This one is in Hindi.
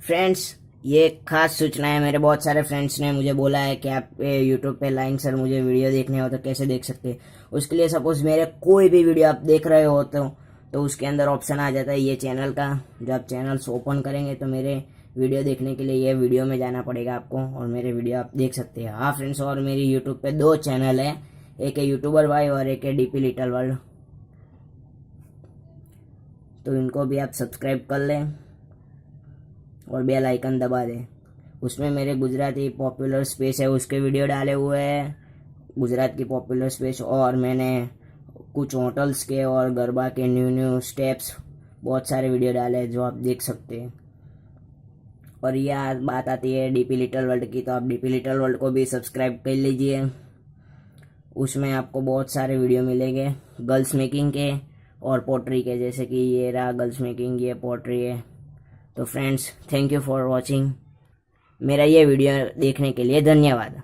फ्रेंड्स, ये एक खास सूचना है। मेरे बहुत सारे फ्रेंड्स ने मुझे बोला है कि आप यूट्यूब पे लाइन सर मुझे वीडियो देखने हो तो कैसे देख सकते हैं। उसके लिए सपोज मेरे कोई भी वीडियो आप देख रहे हो तो उसके अंदर ऑप्शन आ जाता है ये चैनल का। जब आप चैनल्स ओपन करेंगे तो मेरे वीडियो देखने के लिए ये वीडियो में जाना पड़ेगा आपको और मेरे वीडियो आप देख सकते हैं। हाँ फ्रेंड्स, और मेरी यूट्यूब पे 2 चैनल है, एक है यूट्यूबर भाई और एक है डीपी लिटिल वर्ल्ड। तो इनको भी आप सब्सक्राइब कर लें और बेल आइकन दबा दें। उसमें मेरे गुजराती पॉपुलर स्पेस है, उसके वीडियो डाले हुए हैं, गुजरात की पॉपुलर स्पेस। और मैंने कुछ होटल्स के और गरबा के न्यू न्यू स्टेप्स बहुत सारे वीडियो डाले हैं जो आप देख सकते हैं। और यह बात आती है डीपी लिटिल वर्ल्ड की, तो आप डीपी लिटिल वर्ल्ड को भी सब्सक्राइब कर लीजिए। उसमें आपको बहुत सारे वीडियो मिलेंगे गर्ल्स मेकिंग के और पोट्री के, जैसे कि ये रहा गर्ल्स मेकिंग, ये पोट्री है। तो friends, thank you for watching. मेरा ये वीडियो देखने के लिए धन्यवाद।